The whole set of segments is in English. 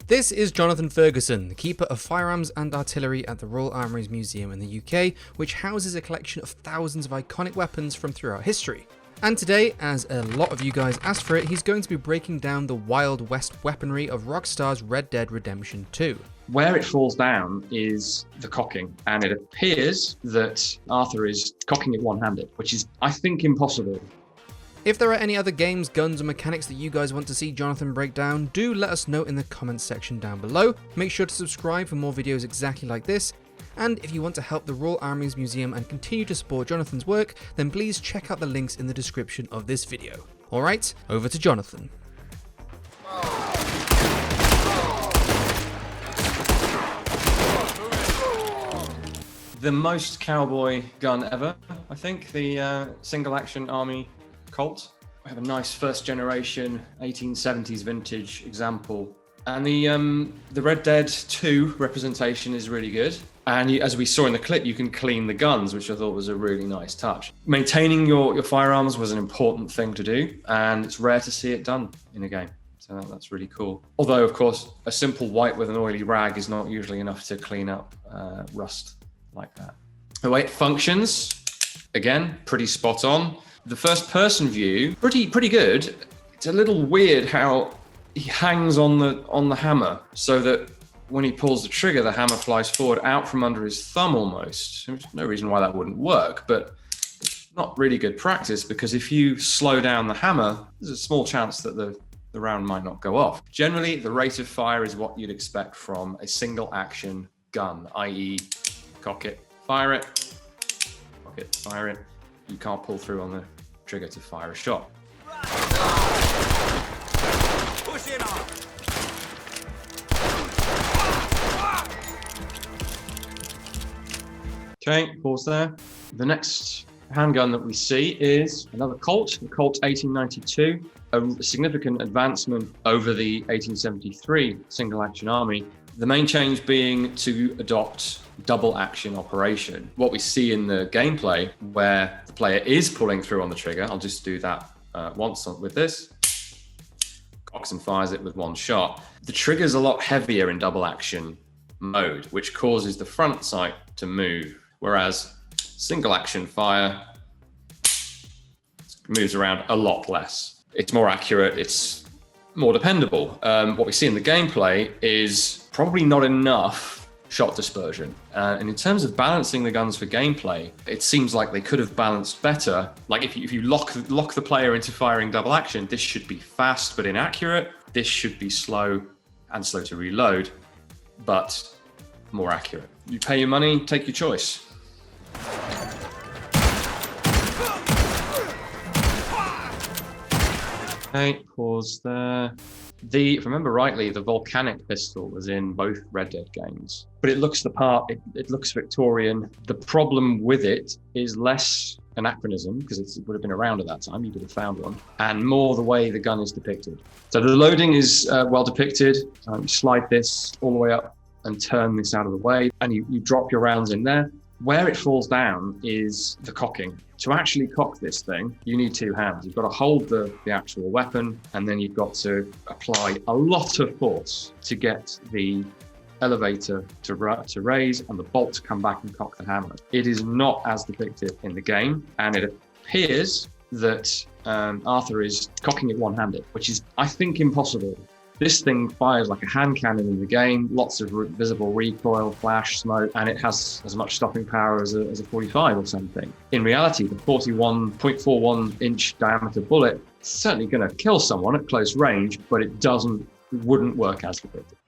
This is Jonathan Ferguson, the Keeper of Firearms and Artillery at the Royal Armouries Museum in the UK, which houses a collection of thousands of iconic weapons from throughout history. And today, as a lot of you guys asked for it, he's going to be breaking down the Wild West weaponry of Rockstar's Red Dead Redemption 2. Where it falls down is the cocking, and it appears that Arthur is cocking it one-handed, which is, I think, impossible. If there are any other games, guns, or mechanics that you guys want to see Jonathan break down, do let us know in the comments section down below. Make sure to subscribe for more videos exactly like this. And if you want to help the Royal Armouries Museum and continue to support Jonathan's work, then please check out the links in the description of this video. Alright, over to Jonathan. The most cowboy gun ever, I think, the Single Action Army Colt. We have a nice first generation 1870s vintage example. And the Red Dead 2 representation is really good. And as we saw in the clip, you can clean the guns, which I thought was a really nice touch. Maintaining your firearms was an important thing to do, and it's rare to see it done in a game. So that's really cool. Although, of course, a simple wipe with an oily rag is not usually enough to clean up rust like that. The way it functions, again, pretty spot on. The first person view, pretty good. It's a little weird how he hangs on the hammer so that when he pulls the trigger, the hammer flies forward out from under his thumb almost. There's no reason why that wouldn't work, but it's not really good practice because if you slow down the hammer, there's a small chance that the round might not go off. Generally, the rate of fire is what you'd expect from a single action gun, i.e. cock it, fire it, cock it, fire it. You can't pull through on the trigger to fire a shot. Push it on. Okay, pause there. The next handgun that we see is another Colt, the Colt 1892, a significant advancement over the 1873 Single Action Army. The main change being to adopt double action operation. What we see in the gameplay where the player is pulling through on the trigger, I'll just do that once with this, cocks and fires it with one shot. The trigger's a lot heavier in double action mode, which causes the front sight to move, whereas single action fire moves around a lot less. It's more accurate, it's more dependable. What we see in the gameplay is probably not enough shot dispersion. And in terms of balancing the guns for gameplay, it seems like they could have balanced better. Like if you lock the player into firing double action, this should be fast but inaccurate. This should be slow and slow to reload, but more accurate. You pay your money, take your choice. Okay, pause there. If I remember rightly, the Volcanic Pistol was in both Red Dead games, but it looks the part, it looks Victorian. The problem with it is less anachronism, because it would have been around at that time, you could have found one, and more the way the gun is depicted. So the loading is well depicted. You slide this all the way up and turn this out of the way, and you drop your rounds in there. Where it falls down is the cocking. To actually cock this thing, you need two hands. You've got to hold the actual weapon, and then you've got to apply a lot of force to get the elevator to raise and the bolt to come back and cock the hammer. It is not as depicted in the game, and it appears that Arthur is cocking it one-handed, which is, I think, impossible. This thing fires like a hand cannon in the game, lots of visible recoil, flash, smoke, and it has as much stopping power as a 45 or something. In reality, the 41.41 inch diameter bullet is certainly going to kill someone at close range, but it wouldn't work as depicted.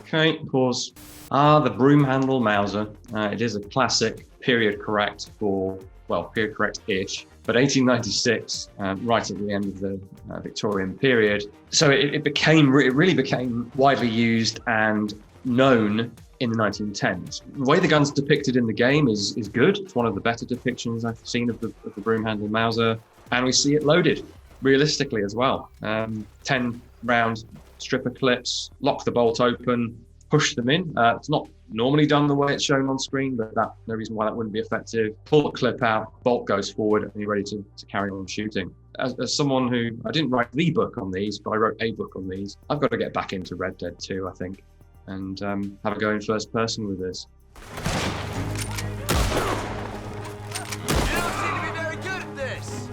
Okay, pause. The Broom handle Mauser. It is a classic, period correct period correct-ish, but 1896, right at the end of the Victorian period. So it really became widely used and known in the 1910s. The way the gun's depicted in the game is good. It's one of the better depictions I've seen of the Broom handle Mauser, and we see it loaded realistically as well. 10 round stripper clips, lock the bolt open, push them in. It's not normally done the way it's shown on screen, but no reason why that wouldn't be effective. Pull the clip out, bolt goes forward, and you're ready to carry on shooting. As someone who, I didn't write the book on these, but I wrote a book on these, I've got to get back into Red Dead 2, I think, and have a go in first person with this. You don't seem to be very good at this.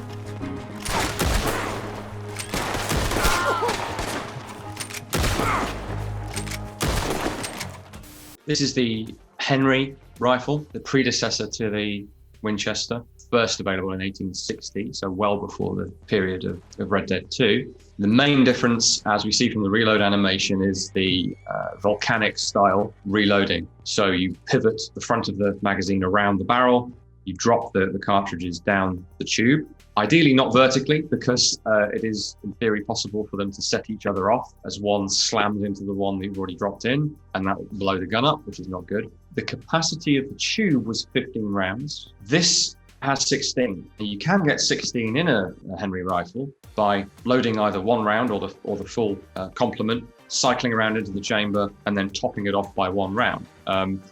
This is the Henry rifle, the predecessor to the Winchester, first available in 1860, so well before the period of Red Dead 2. The main difference, as we see from the reload animation, is the volcanic style reloading. So you pivot the front of the magazine around the barrel, you drop the cartridges down the tube, ideally not vertically, because it is in theory possible for them to set each other off as one slams into the one that you've already dropped in, and that will blow the gun up, which is not good. The capacity of the tube was 15 rounds. This has 16. You can get 16 in a Henry rifle by loading either one round or the full complement, cycling around into the chamber, and then topping it off by one round.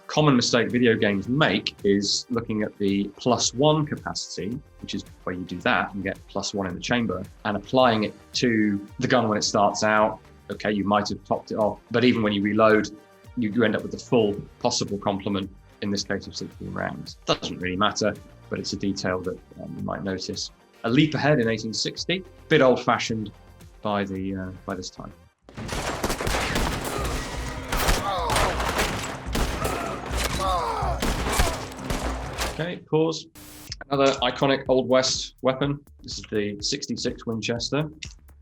Common mistake video games make is looking at the +1 capacity, which is where you do that and get +1 in the chamber, and applying it to the gun when it starts out. Okay, you might have topped it off, but even when you reload, you end up with the full possible complement, in this case of 16 rounds. Doesn't really matter, but it's a detail that you might notice. A leap ahead in 1860, bit old-fashioned by this time. Okay, pause. Another iconic Old West weapon. This is the 66 Winchester.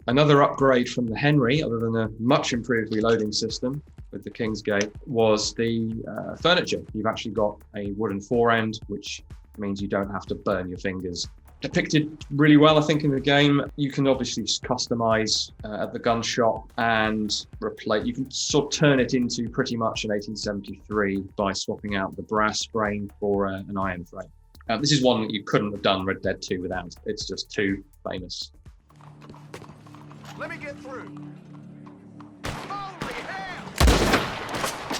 Another upgrade from the Henry, other than a much improved reloading system with the Kingsgate, was the furniture. You've actually got a wooden forend, which means you don't have to burn your fingers. Depicted really well, I think, in the game. You can obviously customize at the gun shop and replace. You can sort of turn it into pretty much an 1873 by swapping out the brass frame for an iron frame. This is one that you couldn't have done Red Dead 2 without. It's just too famous. Let me get through. Holy hell!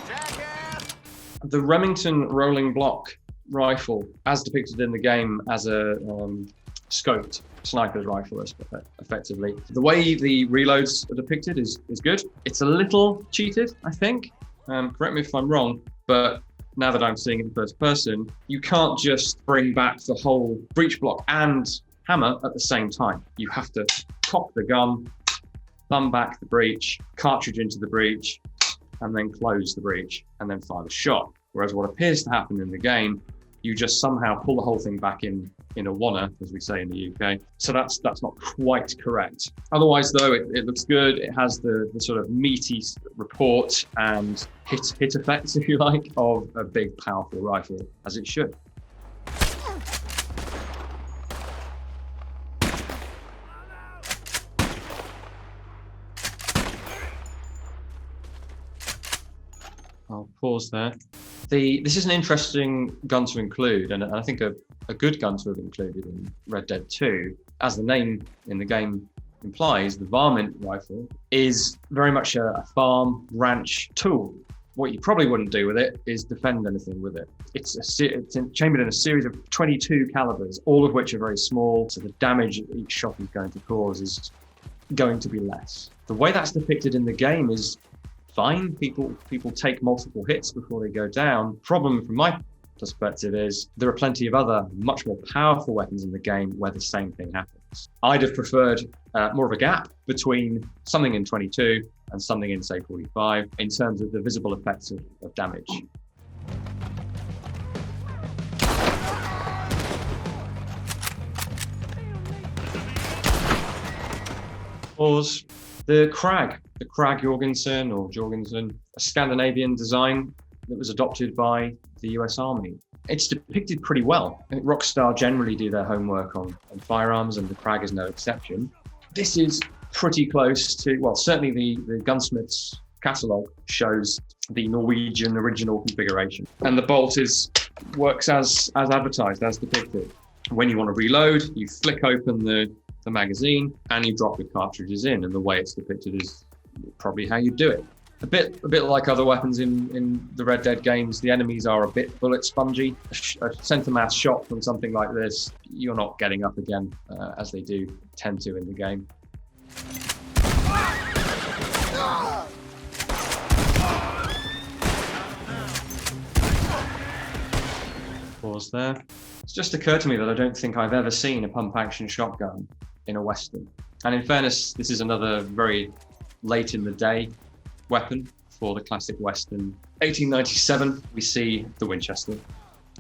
Jackass! The Remington Rolling Block Rifle, as depicted in the game as a scoped sniper's rifle, effectively. The way the reloads are depicted is good. It's a little cheated, I think. Correct me if I'm wrong, but now that I'm seeing it in first person, you can't just bring back the whole breech block and hammer at the same time. You have to cock the gun, thumb back the breech, cartridge into the breech, and then close the breech, and then fire the shot. Whereas what appears to happen in the game, you just somehow pull the whole thing back in a wanna, as we say in the UK. So that's not quite correct. Otherwise, though, it looks good. It has the sort of meaty report and hit effects, if you like, of a big, powerful rifle, as it should. I'll pause there. This is an interesting gun to include, and I think a good gun to have included in Red Dead 2. As the name in the game implies, the Varmint rifle is very much a farm ranch tool. What you probably wouldn't do with it is defend anything with it. It's chambered in a series of 22 calibers, all of which are very small, so the damage each shot is going to cause is going to be less. The way that's depicted in the game is fine. People take multiple hits before they go down. Problem from my perspective is there are plenty of other much more powerful weapons in the game where the same thing happens. I'd have preferred more of a gap between something in 22 and something in, say, 45 in terms of the visible effects of damage. Pause. The Krag-Jørgensen or Jorgensen, a Scandinavian design that was adopted by the US Army. It's depicted pretty well. I think Rockstar generally do their homework on firearms, and the Crag is no exception. This is pretty close to, well, certainly the gunsmith's catalogue shows the Norwegian original configuration. And the bolt works as advertised, as depicted. When you want to reload, you flick open the magazine and you drop the cartridges in, and the way it's depicted is probably how you do it. A bit like other weapons in the Red Dead games, the enemies are a bit bullet spongy. A center mass shot from something like this, you're not getting up again, as they do tend to in the game. Pause there. It's just occurred to me that I don't think I've ever seen a pump-action shotgun in a Western. And in fairness, this is another very late in the day weapon for the classic Western. 1897, we see the Winchester.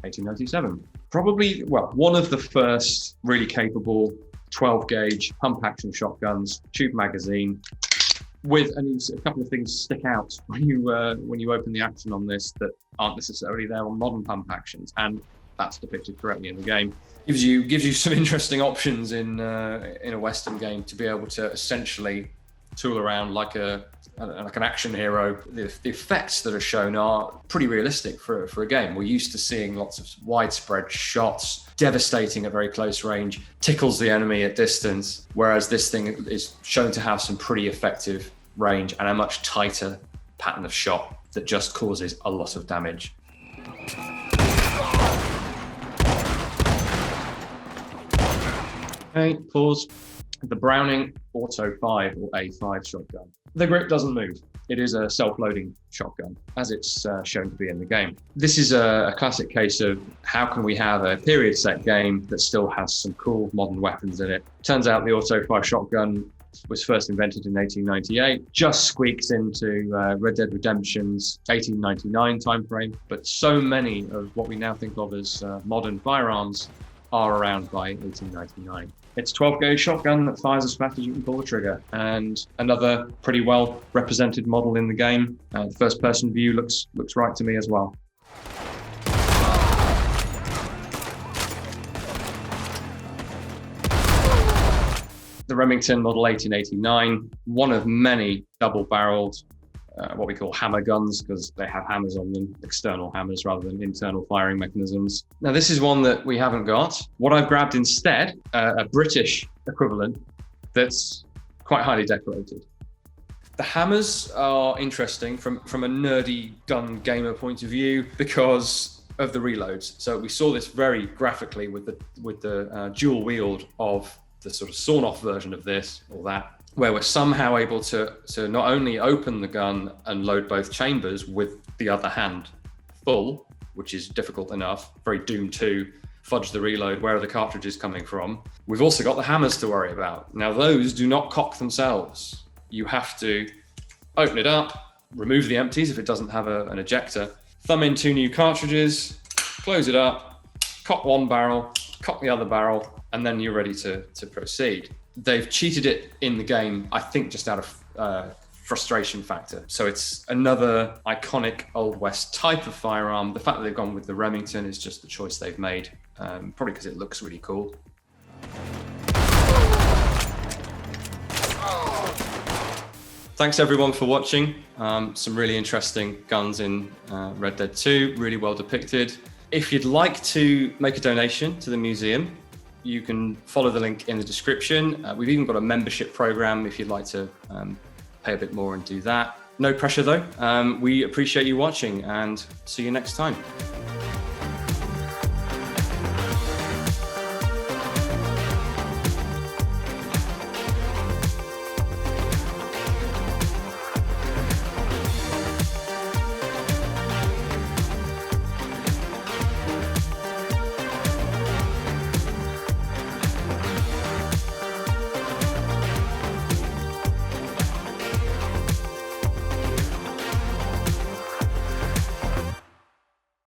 1897. Probably, well, one of the first really capable 12-gauge pump-action shotguns, tube magazine, with a couple of things stick out when you open the action on this that aren't necessarily there on modern pump actions, and that's depicted correctly in the game. Gives you some interesting options in a Western game to be able to essentially tool around like an action hero. The effects that are shown are pretty realistic for a game. We're used to seeing lots of widespread shots, devastating at very close range, tickles the enemy at distance, whereas this thing is shown to have some pretty effective range and a much tighter pattern of shot that just causes a lot of damage. Okay, pause. The Browning Auto 5 or A5 shotgun. The grip doesn't move. It is a self-loading shotgun, as it's shown to be in the game. This is a classic case of how can we have a period set game that still has some cool modern weapons in it. Turns out the Auto 5 shotgun was first invented in 1898, just squeaks into Red Dead Redemption's 1899 timeframe, but so many of what we now think of as modern firearms are around by 1899. It's a 12-gauge shotgun that fires as fast as you can pull the trigger, and another pretty well represented model in the game. First-person view looks right to me as well. The Remington Model 1889, one of many double-barreled, what we call hammer guns, because they have hammers on them, external hammers rather than internal firing mechanisms. Now, this is one that we haven't got. What I've grabbed instead, a British equivalent that's quite highly decorated. The hammers are interesting from a nerdy gun gamer point of view because of the reloads. So we saw this very graphically with the dual wield of the sort of sawn-off version of this or that, where we're somehow able to not only open the gun and load both chambers with the other hand full, which is difficult enough, very Doom 2, fudge the reload, where are the cartridges coming from? We've also got the hammers to worry about. Now, those do not cock themselves. You have to open it up, remove the empties if it doesn't have an ejector, thumb in 2 new cartridges, close it up, cock one barrel, cock the other barrel, and then you're ready to proceed. They've cheated it in the game, I think, just out of frustration factor. So it's another iconic Old West type of firearm. The fact that they've gone with the Remington is just the choice they've made, probably because it looks really cool. Thanks everyone for watching. Some really interesting guns in Red Dead 2, really well depicted. If you'd like to make a donation to the museum, you can follow the link in the description. We've even got a membership program if you'd like to pay a bit more and do that. No pressure though. We appreciate you watching and see you next time.